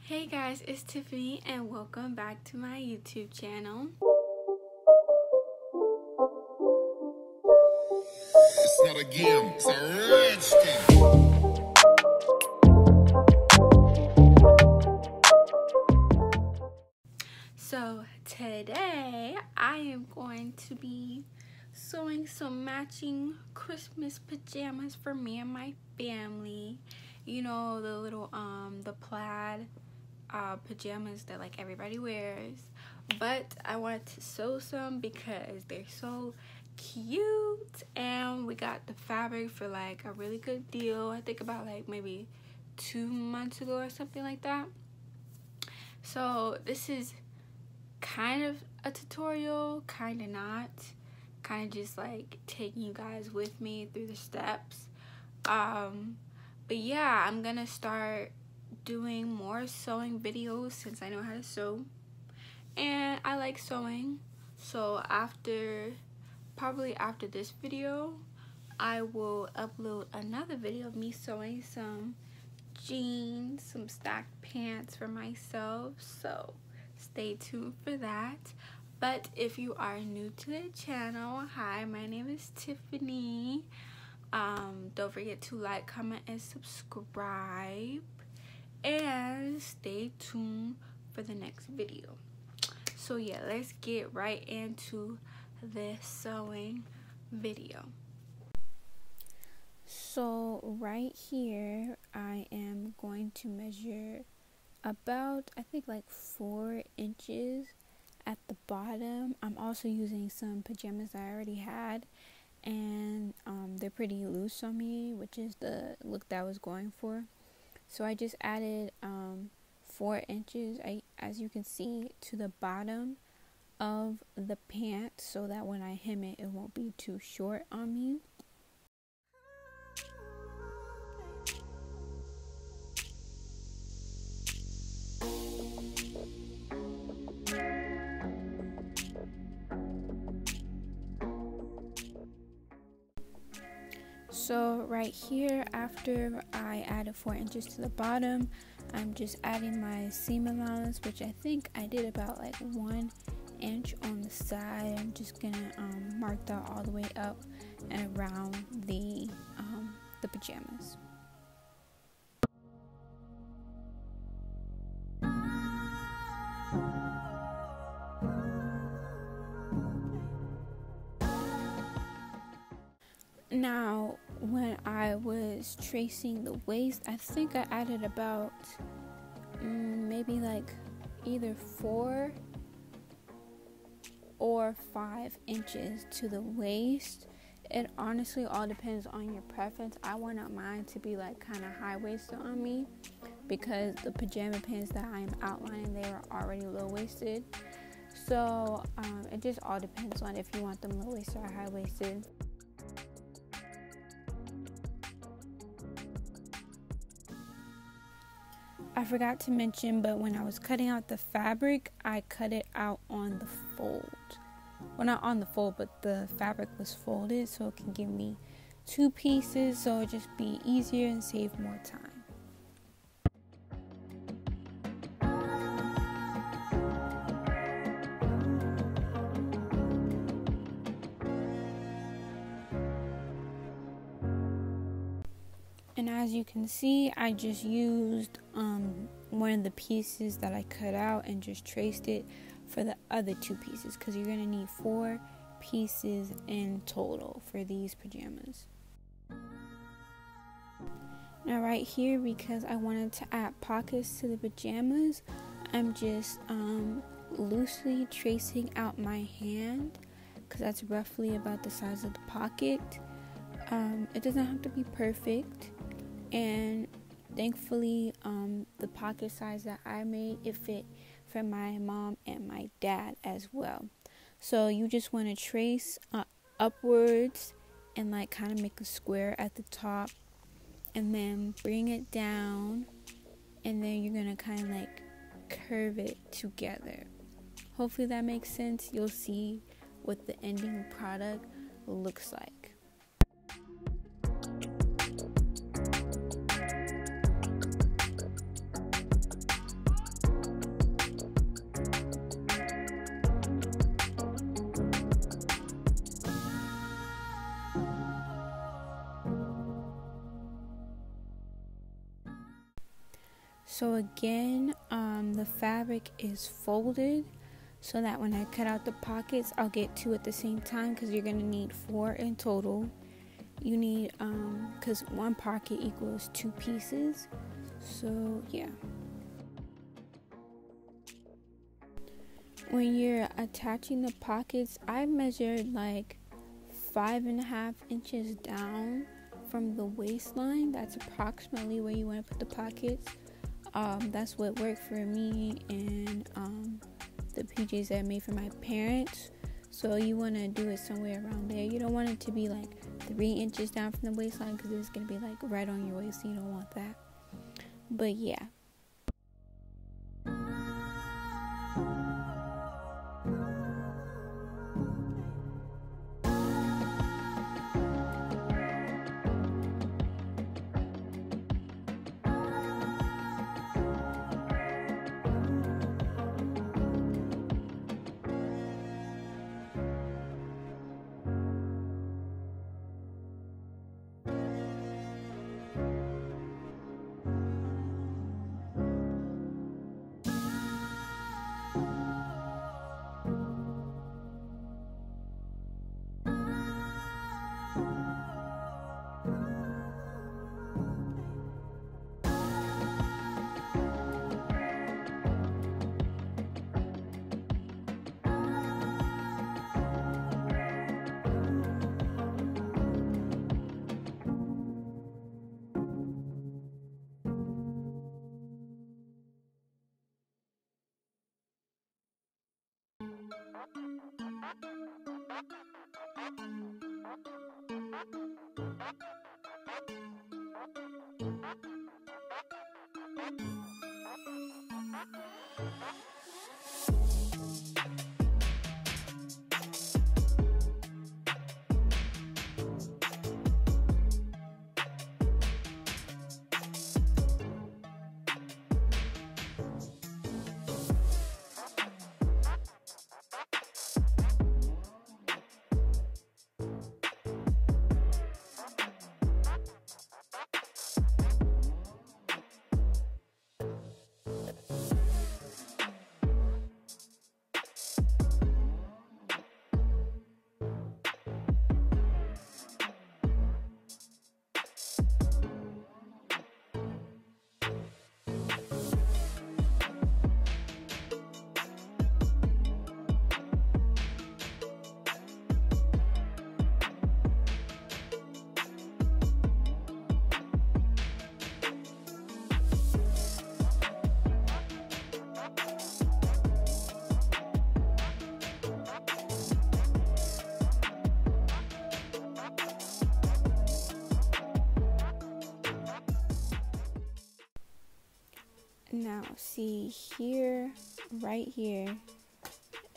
Hey guys, it's Tiffany and welcome back to my YouTube channel. It's not a game, it's a rich thing. So today I am going to be sewing some matching Christmas pajamas for me and my family. You know, the little the plaid pajamas that like everybody wears, but I wanted to sew some because they're so cute, and we got the fabric for like a really good deal. I think about like maybe 2 months ago or something like that. So this is kind of a tutorial, kind of not, kind of just like taking you guys with me through the steps. But yeah, I'm gonna start doing more sewing videos since I know how to sew and I like sewing. So probably after this video, I will upload another video of me sewing some jeans, some stacked pants for myself, so stay tuned for that. But if you are new to the channel, hi, my name is Tiffany. Don't forget to like, comment, and subscribe, and stay tuned for the next video. So yeah, let's get right into this sewing video. So right here I am going to measure about, I think, like 4 inches at the bottom. I'm also using some pajamas that I already had, and they're pretty loose on me, which is the look that I was going for. So I just added 4 inches, as you can see, to the bottom of the pant, so that when I hem it, it won't be too short on me. So right here, after I added 4 inches to the bottom, I'm just adding my seam allowance, which I think I did about like 1 inch on the side. I'm just gonna mark that all the way up and around the pajamas. Now, when I was tracing the waist, I think I added about maybe like either 4 or 5 inches to the waist. It honestly all depends on your preference. I wanted mine to be like kind of high-waisted on me because the pajama pants that I am outlining, they are already low-waisted. So it just all depends on if you want them low-waisted or high-waisted. I forgot to mention, but when I was cutting out the fabric, I cut it out on the fold. Well, not on the fold, but the fabric was folded, so it can give me 2 pieces, so it'll just be easier and save more time. And as you can see, I just used one of the pieces that I cut out and just traced it for the other 2 pieces, because you're going to need 4 pieces in total for these pajamas. Now right here, because I wanted to add pockets to the pajamas, I'm just loosely tracing out my hand, because that's roughly about the size of the pocket. It doesn't have to be perfect, and thankfully the pocket size that I made, it fit for my mom and my dad as well. So you just want to trace upwards and like kind of make a square at the top, and then bring it down, and then you're gonna kind of like curve it together. Hopefully that makes sense. You'll see what the ending product looks like. So again, the fabric is folded so that when I cut out the pockets, I'll get 2 at the same time, because you're gonna need 4 in total. You need, because 1 pocket equals 2 pieces. So yeah. When you're attaching the pockets, I measured like 5.5 inches down from the waistline. That's approximately where you want to put the pockets. That's what worked for me and the PJs that I made for my parents. So you want to do it somewhere around there. You don't want it to be like 3 inches down from the waistline, because it's going to be like right on your waist. So you don't want that. But yeah. Now see here, right here,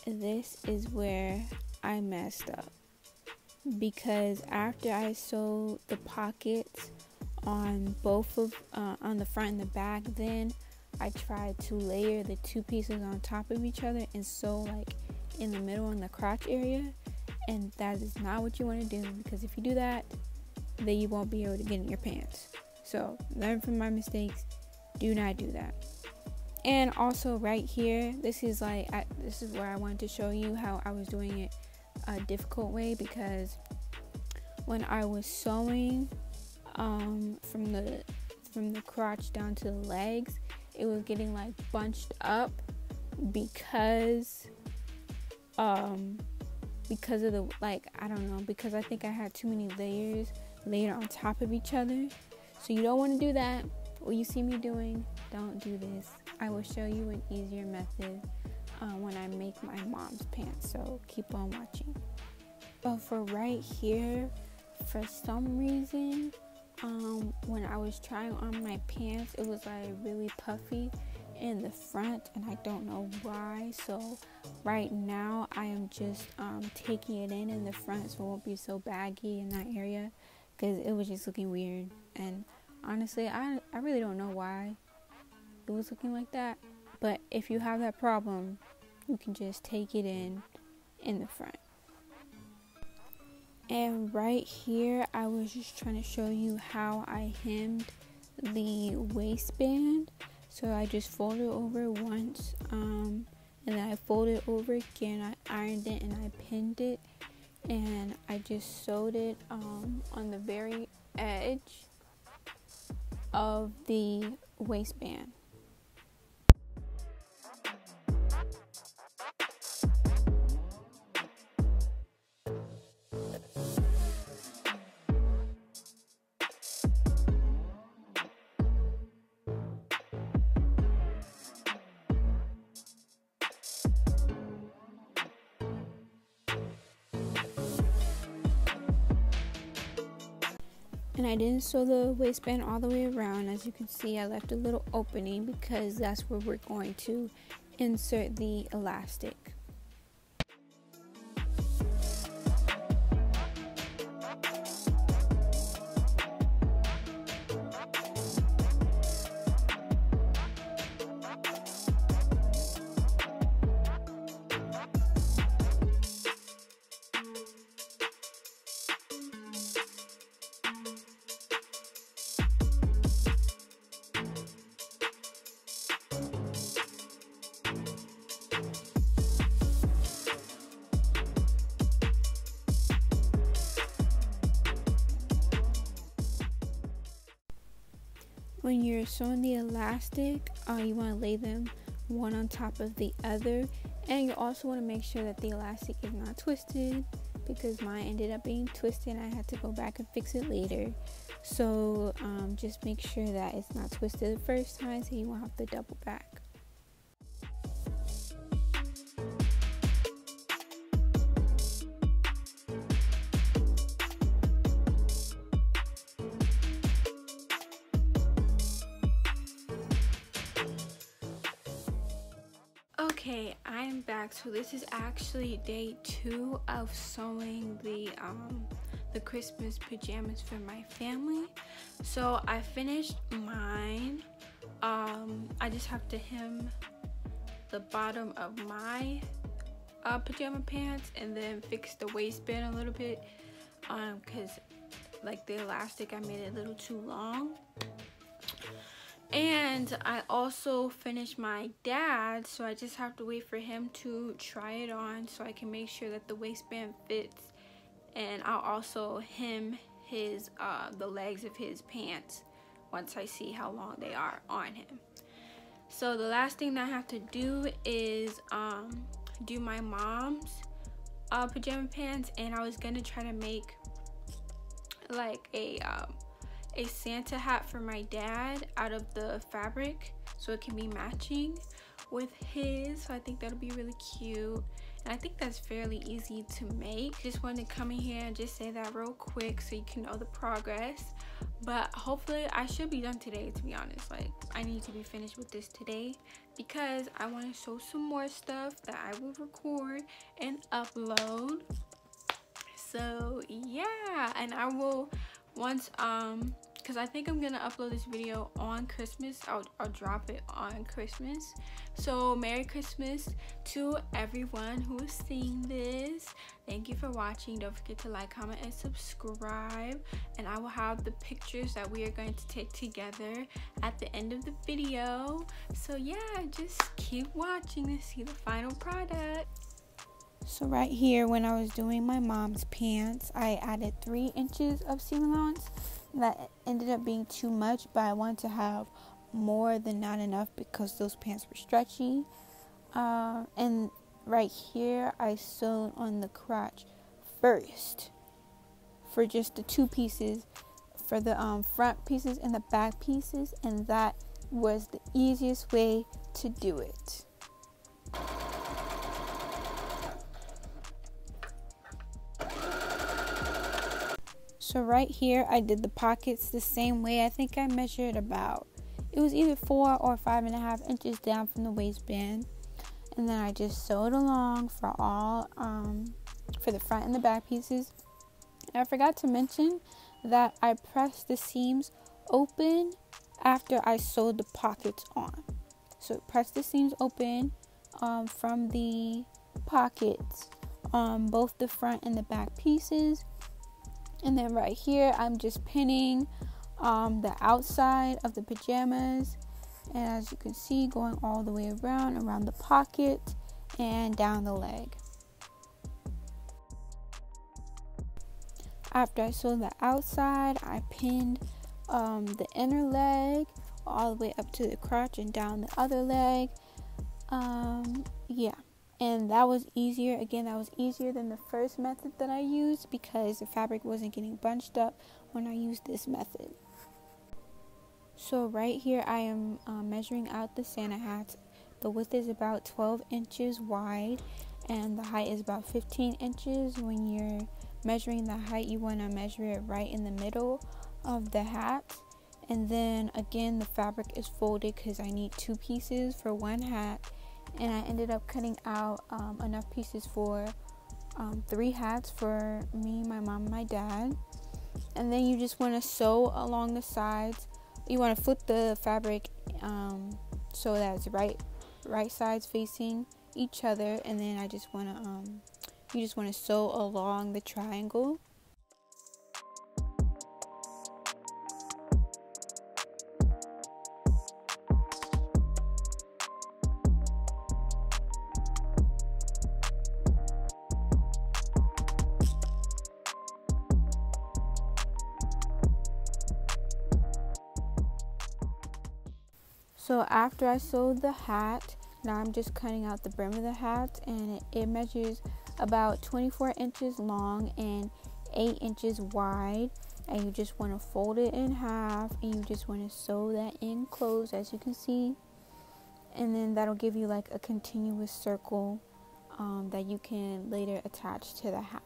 this is where I messed up, because after I sewed the pockets on both of on the front and the back, then I tried to layer the 2 pieces on top of each other and sew like in the middle in the crotch area, and that is not what you want to do, because if you do that, then you won't be able to get in your pants. So learn from my mistakes. Do not do that. And also right here, this is where I wanted to show you how I was doing it a difficult way, because when I was sewing from the crotch down to the legs, it was getting like bunched up because of the, like, I don't know, because I think I had too many layers laid on top of each other. So you don't want to do that. What you see me doing, don't do this. I will show you an easier method when I make my mom's pants, so keep on watching. But for right here, for some reason, when I was trying on my pants, it was like really puffy in the front, and I don't know why. So right now I am just taking it in the front so it won't be so baggy in that area, because it was just looking weird. And honestly, I really don't know why it was looking like that, but if you have that problem, you can just take it in the front. And right here, I was just trying to show you how I hemmed the waistband. So I just folded over once, and then I folded over again. I ironed it and I pinned it, and I just sewed it on the very edge of the waistband. And I didn't sew the waistband all the way around. As you can see, I left a little opening because that's where we're going to insert the elastic. When you're sewing the elastic, you want to lay them one on top of the other, and you also want to make sure that the elastic is not twisted, because mine ended up being twisted and I had to go back and fix it later. So just make sure that it's not twisted the first time so you won't have to double back. Okay, I am back. So this is actually day 2 of sewing the Christmas pajamas for my family. So I finished mine. I just have to hem the bottom of my pajama pants and then fix the waistband a little bit, because like the elastic, I made it a little too long. And I also finished my dad, so I just have to wait for him to try it on so I can make sure that the waistband fits. And I'll also hem his the legs of his pants once I see how long they are on him. So the last thing that I have to do is do my mom's pajama pants, and I was gonna try to make like a Santa hat for my dad out of the fabric so it can be matching with his. So I think that'll be really cute, and I think that's fairly easy to make. Just wanted to come in here and just say that real quick so you can know the progress. But hopefully I should be done today, to be honest. Like, I need to be finished with this today because I want to show some more stuff that I will record and upload. So yeah, and I will, once because I think I'm gonna upload this video on Christmas. I'll drop it on Christmas. So Merry Christmas to everyone who is seeing this. Thank you for watching. Don't forget to like, comment, and subscribe, and I will have the pictures that we are going to take together at the end of the video. So yeah, just keep watching to see the final product. So right here, when I was doing my mom's pants, I added 3 inches of seam allowance. That ended up being too much, but I wanted to have more than not enough because those pants were stretchy. And right here, I sewed on the crotch first for just the 2 pieces, for the front pieces and the back pieces, and that was the easiest way to do it. So right here, I did the pockets the same way. I think I measured about, it was either 4 or 5.5 inches down from the waistband. And then I just sewed along for all, for the front and the back pieces. And I forgot to mention that I pressed the seams open after I sewed the pockets on. So press the seams open from the pockets, both the front and the back pieces. And then right here, I'm just pinning the outside of the pajamas. And as you can see, going all the way around the pocket and down the leg. After I sewed the outside, I pinned the inner leg all the way up to the crotch and down the other leg. Yeah, and that was easier. Again, that was easier than the first method that I used because the fabric wasn't getting bunched up when I used this method. So right here I am measuring out the Santa hats. The width is about 12 inches wide and the height is about 15 inches. When you're measuring the height, you want to measure it right in the middle of the hat. And then again, the fabric is folded because I need 2 pieces for one hat. And I ended up cutting out enough pieces for 3 hats for me, my mom, and my dad. And then you just want to sew along the sides. You want to flip the fabric so that it's right sides facing each other, and then you just want to sew along the triangle. So after I sewed the hat, now I'm just cutting out the brim of the hat, and it measures about 24 inches long and 8 inches wide. And you just want to fold it in half, and you just want to sew that in close, as you can see. And then that'll give you like a continuous circle that you can later attach to the hat.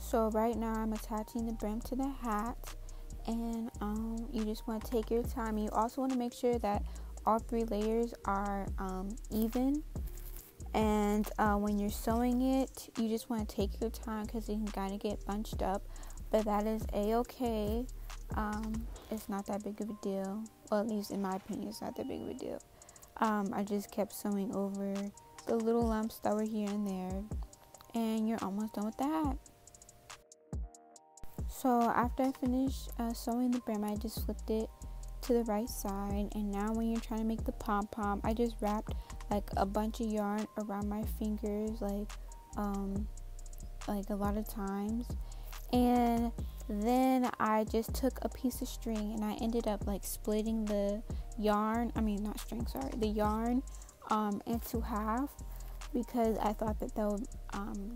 So right now I'm attaching the brim to the hat, and you just want to take your time. You also want to make sure that all 3 layers are even, and when you're sewing it, you just want to take your time because it can kind of get bunched up, but that is a-okay. It's not that big of a deal. Well, at least in my opinion, it's not that big of a deal. I just kept sewing over the little lumps that were here and there, and you're almost done with the hat. So after I finished sewing the brim, I just flipped it to the right side. And now when you're trying to make the pom-pom, I just wrapped like a bunch of yarn around my fingers, like a lot of times. And then I just took a piece of string and I ended up like splitting the yarn, the yarn into half, because I thought that would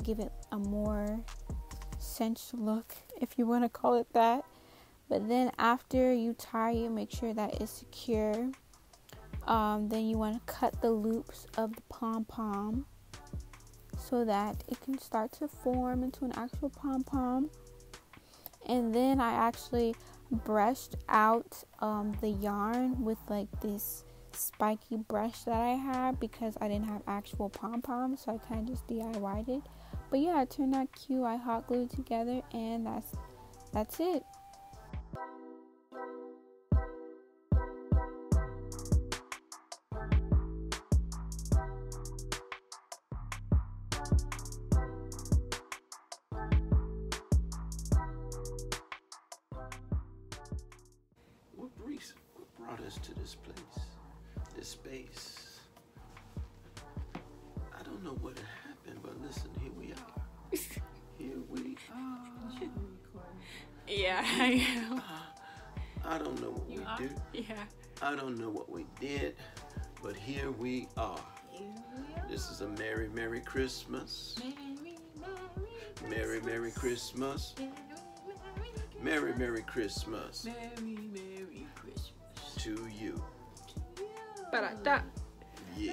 give it a more cinched look, if you want to call it that. But then after you tie it, make sure that it's secure. Then you want to cut the loops of the pom-pom so that it can start to form into an actual pom-pom. And then I actually brushed out the yarn with like this spiky brush that I had because I didn't have actual pom-poms, so I kind of just DIY'd it. But yeah, it turned out cute. I hot glued it together, and that's it. What brought us to this place, this space? I don't know what happened, but listen, here we are. Here we are. Yeah, I am. I don't know what we did. Yeah. I don't know what we did, but here we are. This is a Merry, Merry Christmas. Merry, Merry Christmas. Merry, Merry Christmas. Merry, Merry Christmas. To you. Ba-da-da. Yeah.